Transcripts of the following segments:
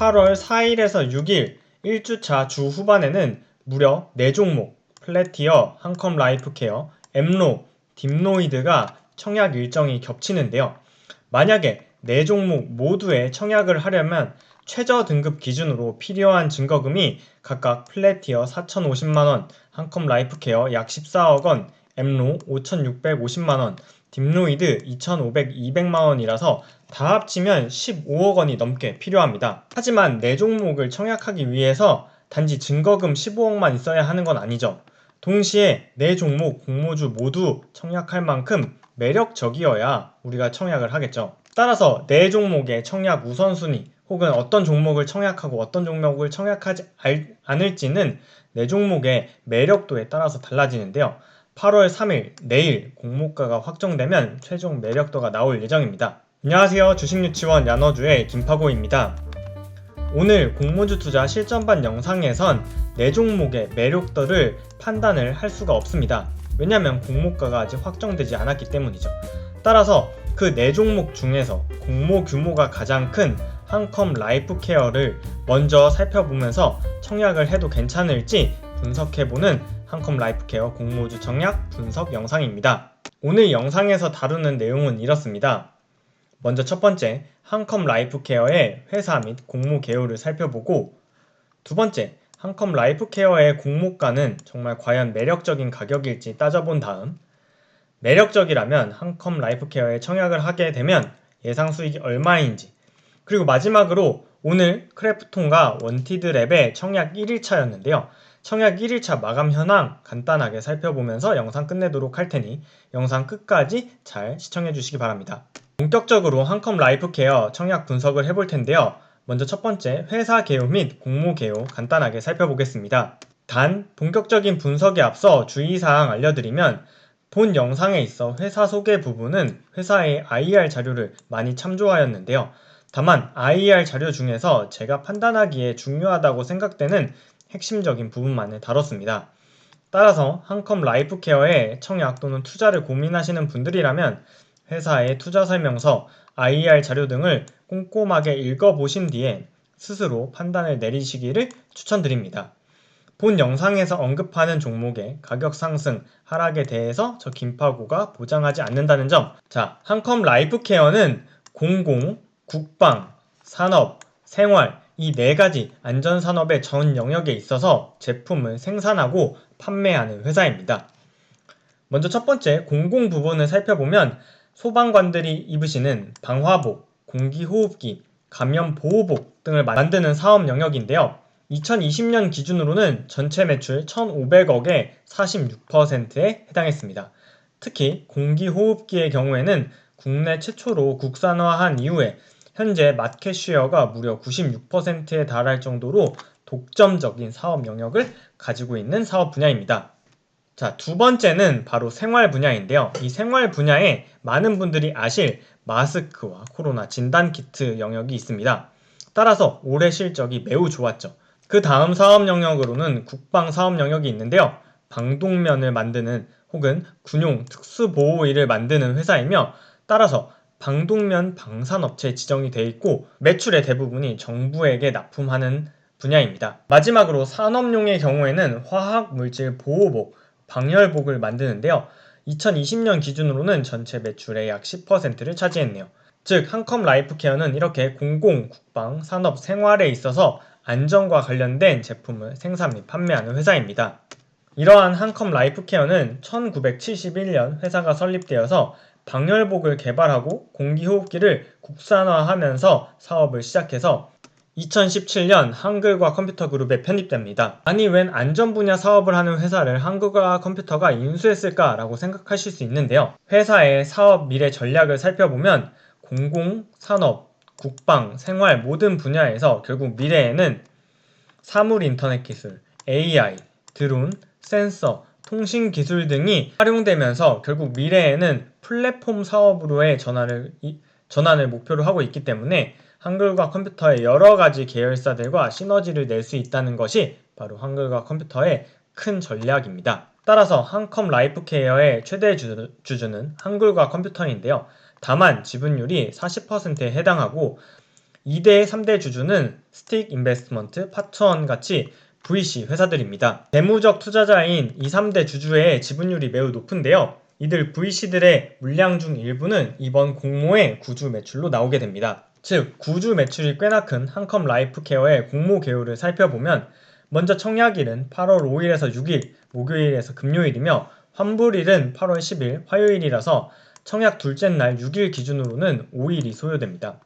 8월 4일에서 6일 1주차 주 후반에는 무려 4종목 플래티어, 한컴 라이프케어, 엠로, 딥노이드가 청약 일정이 겹치는데요. 만약에 4종목 모두에 청약을 하려면 최저 등급 기준으로 필요한 증거금이 각각 플래티어 4,050만원, 한컴 라이프케어 약 14억원, 엠로 5,650만원, 딥노이드 2,200만원이라서 다 합치면 15억원이 넘게 필요합니다. 하지만 4종목을 청약하기 위해서 단지 증거금 15억만 있어야 하는 건 아니죠. 동시에 4종목 공모주 모두 청약할 만큼 매력적이어야 우리가 청약을 하겠죠. 따라서 4종목의 청약 우선순위 혹은 어떤 종목을 청약하고 어떤 종목을 청약하지 않을지는 4종목의 매력도에 따라서 달라지는데요. 8월 3일 내일 공모가가 확정되면 최종 매력도가 나올 예정입니다. 안녕하세요. 주식유치원 야너주의 김파고입니다. 오늘 공모주 투자 실전반 영상에선 4종목의 매력도를 판단을 할 수가 없습니다. 왜냐하면 공모가가 아직 확정되지 않았기 때문이죠. 따라서 그 4종목 중에서 공모 규모가 가장 큰 한컴 라이프케어를 먼저 살펴보면서 청약을 해도 괜찮을지 분석해보는 한컴 라이프케어 공모주 청약 분석 영상입니다. 오늘 영상에서 다루는 내용은 이렇습니다. 먼저 첫 번째, 한컴 라이프케어의 회사 및 공모 개요를 살펴보고, 두 번째, 한컴 라이프케어의 공모가는 정말 과연 매력적인 가격일지 따져본 다음, 매력적이라면 한컴 라이프케어에 청약을 하게 되면 예상 수익이 얼마인지, 그리고 마지막으로 오늘 크래프톤과 원티드랩의 청약 1일차였는데요. 청약 1일차 마감 현황 간단하게 살펴보면서 영상 끝내도록 할 테니 영상 끝까지 잘 시청해 주시기 바랍니다. 본격적으로 한컴 라이프케어 청약 분석을 해볼 텐데요. 먼저 첫 번째 회사 개요 및 공모 개요 간단하게 살펴보겠습니다. 단 본격적인 분석에 앞서 주의사항 알려드리면 본 영상에 있어 회사 소개 부분은 회사의 IR 자료를 많이 참조하였는데요. 다만 IR 자료 중에서 제가 판단하기에 중요하다고 생각되는 핵심적인 부분만을 다뤘습니다. 따라서 한컴 라이프케어에 청약 또는 투자를 고민하시는 분들이라면 회사의 투자 설명서, IR 자료 등을 꼼꼼하게 읽어보신 뒤에 스스로 판단을 내리시기를 추천드립니다. 본 영상에서 언급하는 종목의 가격 상승, 하락에 대해서 저 김파고가 보장하지 않는다는 점. 자, 한컴 라이프케어는 공공, 국방, 산업, 생활 이 4가지 안전산업의 전 영역에 있어서 제품을 생산하고 판매하는 회사입니다. 먼저 첫 번째 공공 부분을 살펴보면 소방관들이 입으시는 방화복, 공기호흡기, 감염보호복 등을 만드는 사업 영역인데요. 2020년 기준으로는 전체 매출 1,500억의 46%에 해당했습니다. 특히 공기호흡기의 경우에는 국내 최초로 국산화한 이후에 현재 마켓 쉐어가 무려 96%에 달할 정도로 독점적인 사업 영역을 가지고 있는 사업 분야입니다. 자, 두 번째는 바로 생활 분야인데요. 이 생활 분야에 많은 분들이 아실 마스크와 코로나 진단키트 영역이 있습니다. 따라서 올해 실적이 매우 좋았죠. 그 다음 사업 영역으로는 국방 사업 영역이 있는데요. 방독면을 만드는 혹은 군용 특수보호의를 만드는 회사이며 따라서 방독면 방산업체에 지정이 되어 있고 매출의 대부분이 정부에게 납품하는 분야입니다. 마지막으로 산업용의 경우에는 화학물질 보호복, 방열복을 만드는데요. 2020년 기준으로는 전체 매출의 약 10%를 차지했네요. 즉 한컴 라이프케어는 이렇게 공공, 국방, 산업, 생활에 있어서 안전과 관련된 제품을 생산 및 판매하는 회사입니다. 이러한 한컴 라이프케어는 1971년 회사가 설립되어서 방열복을 개발하고 공기호흡기를 국산화하면서 사업을 시작해서 2017년 한글과 컴퓨터 그룹에 편입됩니다. 아니 웬 안전 분야 사업을 하는 회사를 한글과 컴퓨터가 인수했을까 라고 생각하실 수 있는데요. 회사의 사업 미래 전략을 살펴보면 공공, 산업, 국방, 생활 모든 분야에서 결국 미래에는 사물 인터넷 기술, AI, 드론, 센서, 통신 기술 등이 활용되면서 결국 미래에는 플랫폼 사업으로의 전환을 목표로 하고 있기 때문에 한글과 컴퓨터의 여러 가지 계열사들과 시너지를 낼 수 있다는 것이 바로 한글과 컴퓨터의 큰 전략입니다. 따라서 한컴 라이프케어의 최대 주주는 한글과 컴퓨터인데요. 다만 지분율이 40%에 해당하고 2대 3대 주주는 스틱 인베스트먼트, 파트원 같이 VC 회사들입니다. 재무적 투자자인 2, 3대 주주의 지분율이 매우 높은데요. 이들 VC들의 물량 중 일부는 이번 공모의 구주 매출로 나오게 됩니다. 즉, 구주 매출이 꽤나 큰 한컴 라이프케어의 공모 개요를 살펴보면 먼저 청약일은 8월 5일에서 6일, 목요일에서 금요일이며 환불일은 8월 10일, 화요일이라서 청약 둘째 날 6일 기준으로는 5일이 소요됩니다.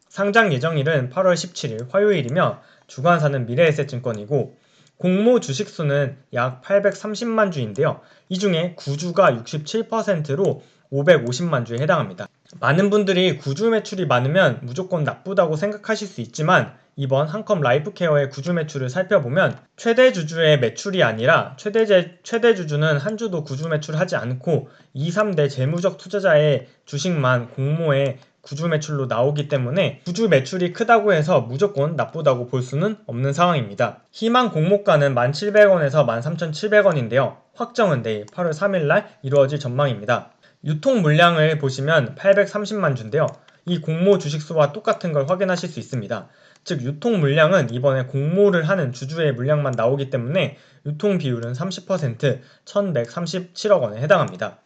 상장 예정일은 8월 17일 화요일이며 주관사는 미래에셋증권이고 공모 주식수는 약 830만 주인데요. 이 중에 구주가 67%로 550만 주에 해당합니다. 많은 분들이 구주 매출이 많으면 무조건 나쁘다고 생각하실 수 있지만 이번 한컴 라이프케어의 구주 매출을 살펴보면 최대 주주의 매출이 아니라 최대 주주는 한 주도 구주 매출하지 않고 2, 3대 재무적 투자자의 주식만 공모에 구주 매출로 나오기 때문에 구주 매출이 크다고 해서 무조건 나쁘다고 볼 수는 없는 상황입니다. 희망 공모가는 1,700원에서 13,700원인데요. 확정은 내일 8월 3일날 이루어질 전망입니다. 유통 물량을 보시면 830만 주인데요. 이 공모 주식수와 똑같은 걸 확인하실 수 있습니다. 즉 유통 물량은 이번에 공모를 하는 주주의 물량만 나오기 때문에 유통 비율은 30%, 1,137억 원에 해당합니다.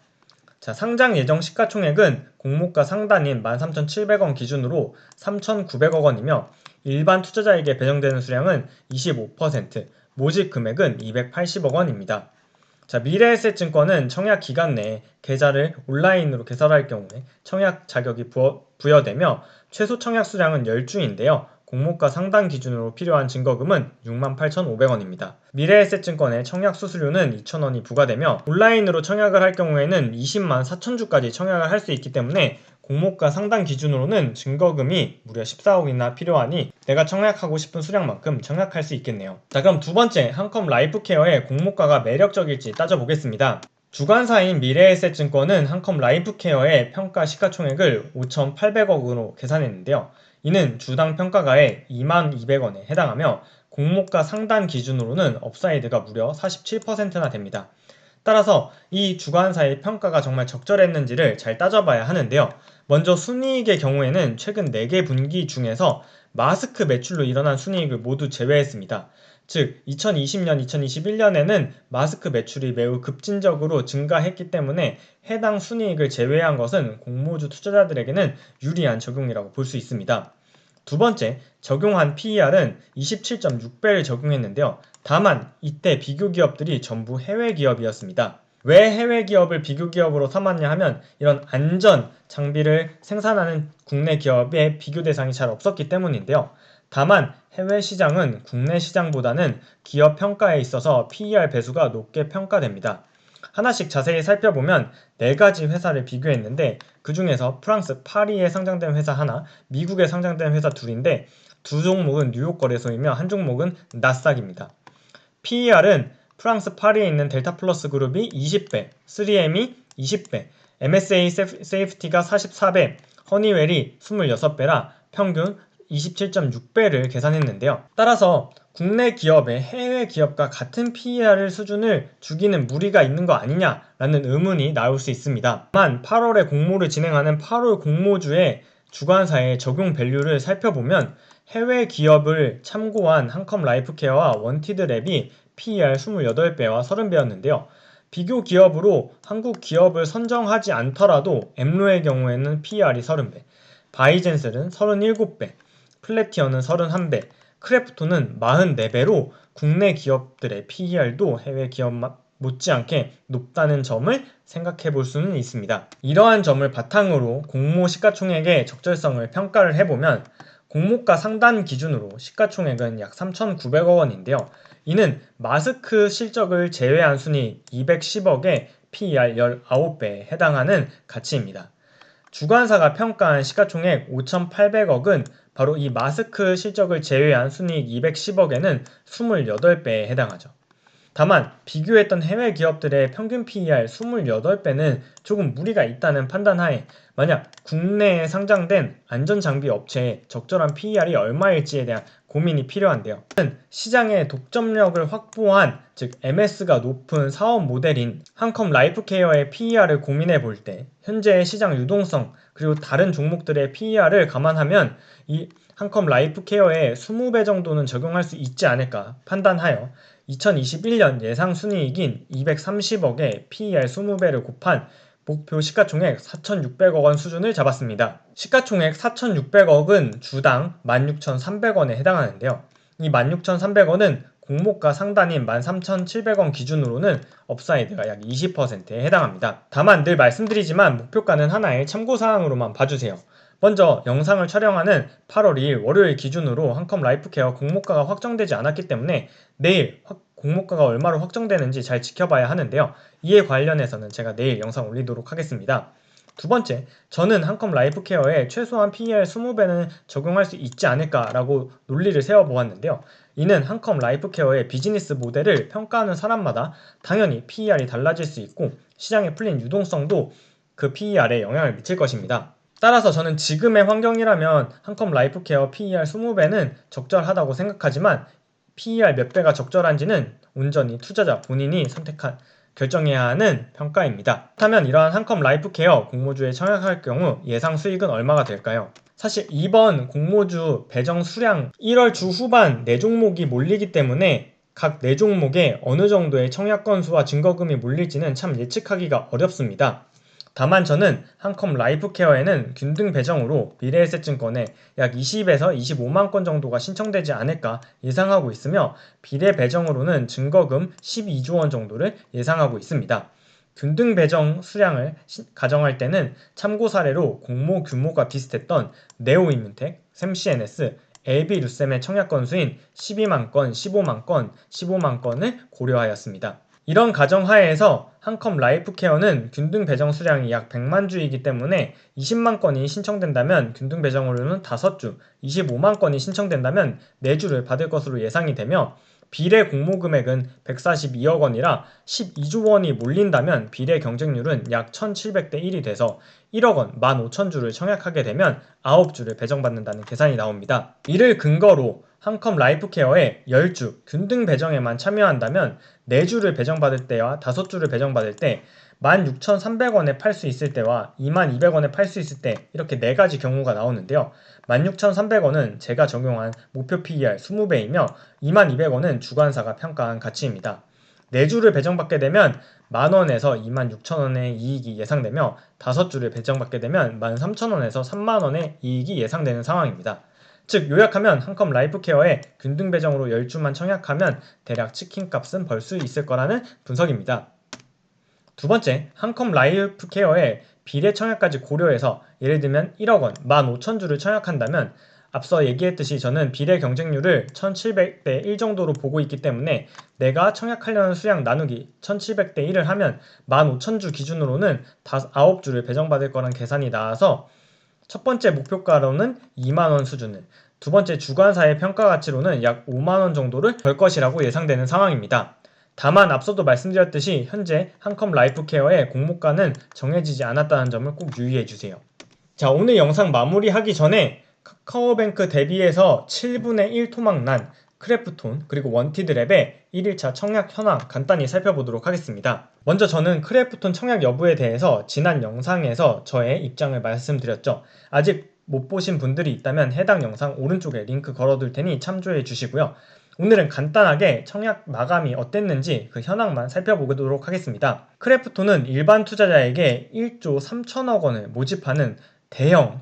자, 상장 예정 시가총액은 공모가 상단인 13,700원 기준으로 3,900억 원이며 일반 투자자에게 배정되는 수량은 25%, 모집 금액은 280억 원입니다. 자, 미래에셋증권은 청약 기간 내에 계좌를 온라인으로 개설할 경우에 청약 자격이 부여되며 최소 청약 수량은 10주인데요. 공모가 상단 기준으로 필요한 증거금은 68,500원입니다. 미래에셋증권의 청약 수수료는 2,000원이 부과되며 온라인으로 청약을 할 경우에는 20만 4천주까지 청약을 할 수 있기 때문에 공모가 상단 기준으로는 증거금이 무려 14억이나 필요하니 내가 청약하고 싶은 수량만큼 청약할 수 있겠네요. 자, 그럼 두 번째 한컴 라이프케어의 공모가가 매력적일지 따져보겠습니다. 주관사인 미래에셋증권은 한컴 라이프케어의 평가 시가총액을 5,800억으로 계산했는데요. 이는 주당 평가가의 22,200원에 해당하며 공모가 상단 기준으로는 업사이드가 무려 47%나 됩니다. 따라서 이 주관사의 평가가 정말 적절했는지를 잘 따져봐야 하는데요. 먼저 순이익의 경우에는 최근 4개 분기 중에서 마스크 매출로 일어난 순이익을 모두 제외했습니다. 즉 2020년, 2021년에는 마스크 매출이 매우 급진적으로 증가했기 때문에 해당 순이익을 제외한 것은 공모주 투자자들에게는 유리한 적용이라고 볼 수 있습니다. 두 번째, 적용한 PER은 27.6배를 적용했는데요. 다만 이때 비교 기업들이 전부 해외 기업이었습니다. 왜 해외 기업을 비교 기업으로 삼았냐 하면 이런 안전 장비를 생산하는 국내 기업의 비교 대상이 잘 없었기 때문인데요. 다만 해외 시장은 국내 시장보다는 기업 평가에 있어서 PER 배수가 높게 평가됩니다. 하나씩 자세히 살펴보면 4가지 회사를 비교했는데 그 중에서 프랑스 파리에 상장된 회사 하나, 미국에 상장된 회사 둘인데 두 종목은 뉴욕 거래소이며 한 종목은 나스닥입니다. PER은 프랑스 파리에 있는 델타 플러스 그룹이 20배, 3M이 20배, MSA 세이프티가 44배, 허니웰이 26배라 평균 27.6배를 계산했는데요. 따라서 국내 기업의 해외 기업과 같은 PER 수준을 주기는 무리가 있는 거 아니냐라는 의문이 나올 수 있습니다. 다만 8월에 공모를 진행하는 8월 공모주의 주관사의 적용 밸류를 살펴보면 해외 기업을 참고한 한컴 라이프케어와 원티드랩이 PER 28배와 30배였는데요. 비교 기업으로 한국 기업을 선정하지 않더라도 엠로의 경우에는 PER이 30배, 바이젠셀은 37배, 플래티어는 31배, 크래프톤은 44배로 국내 기업들의 PER도 해외 기업 못지않게 높다는 점을 생각해 볼 수는 있습니다. 이러한 점을 바탕으로 공모 시가총액의 적절성을 평가를 해보면 공모가 상단 기준으로 시가총액은 약 3,900억 원인데요. 이는 마스크 실적을 제외한 순이익 210억에 PER 19배에 해당하는 가치입니다. 주관사가 평가한 시가총액 5,800억은 바로 이 마스크 실적을 제외한 순이익 210억에는 28배에 해당하죠. 다만 비교했던 해외 기업들의 평균 PER 28배는 조금 무리가 있다는 판단하에 만약 국내에 상장된 안전장비 업체의 적절한 PER이 얼마일지에 대한 고민이 필요한데요. 시장의 독점력을 확보한, 즉 MS가 높은 사업 모델인 한컴 라이프케어의 PER을 고민해 볼 때 현재의 시장 유동성 그리고 다른 종목들의 PER을 감안하면 이 한컴 라이프케어에 20배 정도는 적용할 수 있지 않을까 판단하여 2021년 예상 순이익인 230억에 PER 20배를 곱한 목표 시가총액 4,600억 원 수준을 잡았습니다. 시가총액 4,600억은 주당 16,300원에 해당하는데요. 이 16,300원은 공모가 상단인 13,700원 기준으로는 업사이드가 약 20%에 해당합니다. 다만 늘 말씀드리지만 목표가는 하나의 참고사항으로만 봐주세요. 먼저 영상을 촬영하는 8월 2일 월요일 기준으로 한컴 라이프케어 공모가가 확정되지 않았기 때문에 내일 공모가가 얼마로 확정되는지 잘 지켜봐야 하는데요. 이에 관련해서는 제가 내일 영상 올리도록 하겠습니다. 두 번째, 저는 한컴 라이프케어에 최소한 PER 20배는 적용할 수 있지 않을까라고 논리를 세워보았는데요. 이는 한컴 라이프케어의 비즈니스 모델을 평가하는 사람마다 당연히 PER이 달라질 수 있고 시장에 풀린 유동성도 그 PER에 영향을 미칠 것입니다. 따라서 저는 지금의 환경이라면 한컴 라이프케어 PER 20배는 적절하다고 생각하지만 PER 몇 배가 적절한지는 온전히 투자자 본인이 결정해야 하는 평가입니다. 그렇다면 이러한 한컴 라이프케어 공모주에 청약할 경우 예상 수익은 얼마가 될까요? 사실 이번 공모주 배정 수량 1월 주 후반 4종목이 몰리기 때문에 각 4종목에 어느 정도의 청약 건수와 증거금이 몰릴지는 참 예측하기가 어렵습니다. 다만 저는 한컴 라이프케어에는 균등 배정으로 미래에셋증권에 약 20에서 25만 건 정도가 신청되지 않을까 예상하고 있으며 비례 배정으로는 증거금 12조 원 정도를 예상하고 있습니다. 균등 배정 수량을 가정할 때는 참고 사례로 공모 규모가 비슷했던 네오인문텍, 샘CNS, LB루셈의 청약 건수인 12만 건, 15만 건, 15만 건을 고려하였습니다. 이런 가정하에서 한컴 라이프케어는 균등 배정 수량이 약 100만 주이기 때문에 20만 건이 신청된다면 균등 배정으로는 5주, 25만 건이 신청된다면 4주를 받을 것으로 예상이 되며 비례 공모 금액은 142억 원이라 12조 원이 몰린다면 비례 경쟁률은 약 1700대 1이 돼서 1억 원, 15,000주를 청약하게 되면 9주를 배정받는다는 계산이 나옵니다. 이를 근거로 한컴 라이프케어에 10주 균등 배정에만 참여한다면 4주를 배정받을 때와 5주를 배정받을 때 16,300원에 팔 수 있을 때와 22,200원에 팔 수 있을 때 이렇게 4가지 경우가 나오는데요. 16,300원은 제가 적용한 목표 PER 20배이며 22,200원은 주관사가 평가한 가치입니다. 4주를 배정받게 되면 만원에서 26,000원의 이익이 예상되며 5주를 배정받게 되면 13,000원에서 3만원의 이익이 예상되는 상황입니다. 즉 요약하면 한컴 라이프케어에 균등 배정으로 10주만 청약하면 대략 치킨값은 벌 수 있을 거라는 분석입니다. 두 번째, 한컴 라이프케어에 비례 청약까지 고려해서 예를 들면 1억 원, 15,000주를 청약한다면 앞서 얘기했듯이 저는 비례 경쟁률을 1700대 1 정도로 보고 있기 때문에 내가 청약하려는 수량 나누기 1700대 1을 하면 15,000주 기준으로는 9주를 배정받을 거란 계산이 나와서 첫 번째 목표가로는 2만원 수준을, 두 번째 주관사의 평가 가치로는 약 5만원 정도를 벌 것이라고 예상되는 상황입니다. 다만 앞서도 말씀드렸듯이 현재 한컴 라이프케어의 공모가는 정해지지 않았다는 점을 꼭 유의해주세요. 자, 오늘 영상 마무리하기 전에 카카오뱅크 대비해서 7분의 1 토막난 크래프톤 그리고 원티드랩의 1일차 청약 현황 간단히 살펴보도록 하겠습니다. 먼저 저는 크래프톤 청약 여부에 대해서 지난 영상에서 저의 입장을 말씀드렸죠. 아직 못 보신 분들이 있다면 해당 영상 오른쪽에 링크 걸어둘 테니 참조해 주시고요. 오늘은 간단하게 청약 마감이 어땠는지 그 현황만 살펴보도록 하겠습니다. 크래프톤은 일반 투자자에게 1조 3천억 원을 모집하는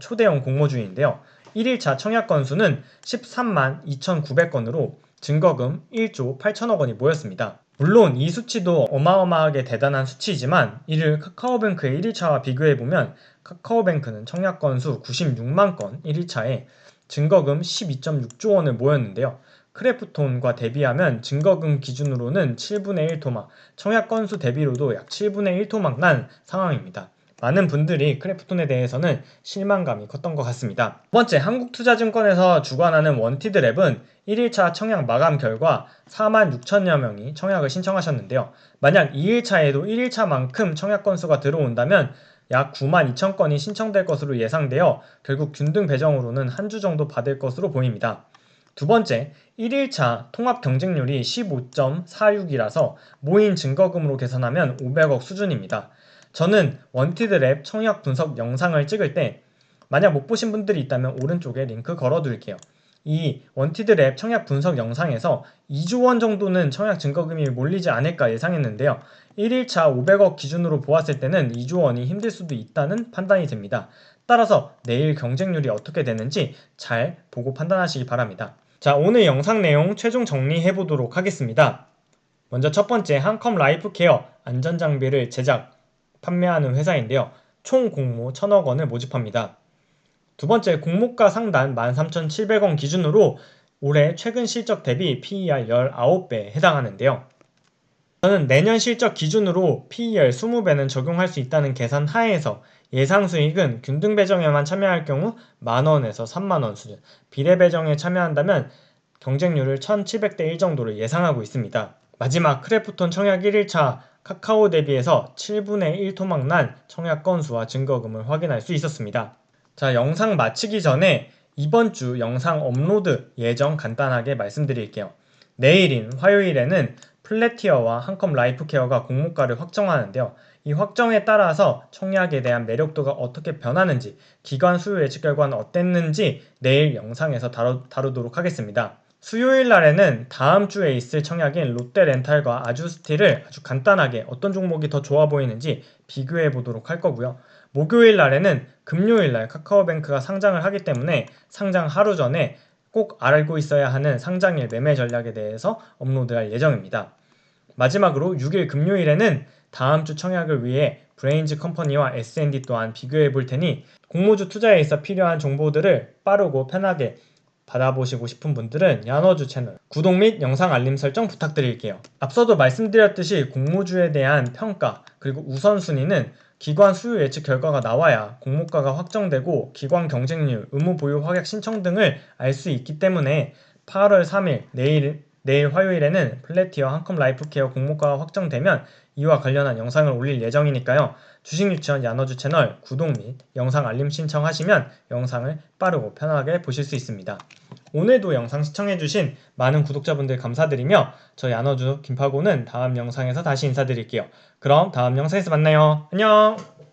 초대형 공모주인데요. 1일차 청약 건수는 13만 2,900건으로 증거금 1조 8천억 원이 모였습니다. 물론 이 수치도 어마어마하게 대단한 수치이지만 이를 카카오뱅크의 1일차와 비교해보면 카카오뱅크는 청약 건수 96만 건 1일차에 증거금 12.6조 원을 모였는데요. 크래프톤과 대비하면 증거금 기준으로는 7분의 1 토막, 청약 건수 대비로도 약 7분의 1 토막 난 상황입니다. 많은 분들이 크래프톤에 대해서는 실망감이 컸던 것 같습니다. 두 번째, 한국투자증권에서 주관하는 원티드랩은 1일차 청약 마감 결과 46,000여 명이 청약을 신청하셨는데요. 만약 2일차에도 1일차만큼 청약 건수가 들어온다면 약 92,000건이 신청될 것으로 예상되어 결국 균등 배정으로는 한 주 정도 받을 것으로 보입니다. 두 번째, 1일차 통합 경쟁률이 15.46이라서 모인 증거금으로 계산하면 500억 수준입니다. 저는 원티드 랩 청약 분석 영상을 찍을 때 만약 못 보신 분들이 있다면 오른쪽에 링크 걸어둘게요. 이 원티드 랩 청약 분석 영상에서 2조 원 정도는 청약 증거금이 몰리지 않을까 예상했는데요. 1일차 500억 기준으로 보았을 때는 2조 원이 힘들 수도 있다는 판단이 됩니다. 따라서 내일 경쟁률이 어떻게 되는지 잘 보고 판단하시기 바랍니다. 자, 오늘 영상 내용 최종 정리해 보도록 하겠습니다. 먼저 첫 번째, 한컴 라이프케어 안전장비를 제작, 판매하는 회사인데요. 총 공모 1,000억 원을 모집합니다. 두 번째, 공모가 상단 13,700원 기준으로 올해 최근 실적 대비 PER 19배에 해당하는데요. 저는 내년 실적 기준으로 PER 20배는 적용할 수 있다는 계산 하에서 예상 수익은 균등 배정에만 참여할 경우 만원에서 3만원 수준, 비례 배정에 참여한다면 경쟁률을 1700대 1 정도를 예상하고 있습니다. 마지막, 크래프톤 청약 1일차 카카오 대비해서 7분의 1 토막난 청약 건수와 증거금을 확인할 수 있었습니다. 자, 영상 마치기 전에 이번 주 영상 업로드 예정 간단하게 말씀드릴게요. 내일인 화요일에는 플래티어와 한컴 라이프케어가 공모가를 확정하는데요. 이 확정에 따라서 청약에 대한 매력도가 어떻게 변하는지, 기관 수요 예측 결과는 어땠는지 내일 영상에서 다루도록 하겠습니다. 수요일 날에는 다음 주에 있을 청약인 롯데렌탈과 아주스틸을 아주 간단하게 어떤 종목이 더 좋아 보이는지 비교해 보도록 할 거고요. 목요일 날에는 금요일 날 카카오뱅크가 상장을 하기 때문에 상장 하루 전에 꼭 알고 있어야 하는 상장일 매매 전략에 대해서 업로드할 예정입니다. 마지막으로 6일 금요일에는 다음 주 청약을 위해 브레인즈 컴퍼니와 S&D 또한 비교해 볼 테니 공모주 투자에 있어 필요한 정보들을 빠르고 편하게 받아보시고 싶은 분들은 야너주 채널 구독 및 영상 알림 설정 부탁드릴게요. 앞서도 말씀드렸듯이 공모주에 대한 평가 그리고 우선순위는 기관 수요 예측 결과가 나와야 공모가가 확정되고 기관 경쟁률, 의무 보유 확약 신청 등을 알 수 있기 때문에 8월 3일 내일 화요일에는 플래티어 한컴 라이프케어 공모가가 확정되면 이와 관련한 영상을 올릴 예정이니까요. 주식 유치원 야너주 채널 구독 및 영상 알림 신청하시면 영상을 빠르고 편하게 보실 수 있습니다. 오늘도 영상 시청해주신 많은 구독자분들 감사드리며 저 야너주 김파고는 다음 영상에서 다시 인사드릴게요. 그럼 다음 영상에서 만나요. 안녕!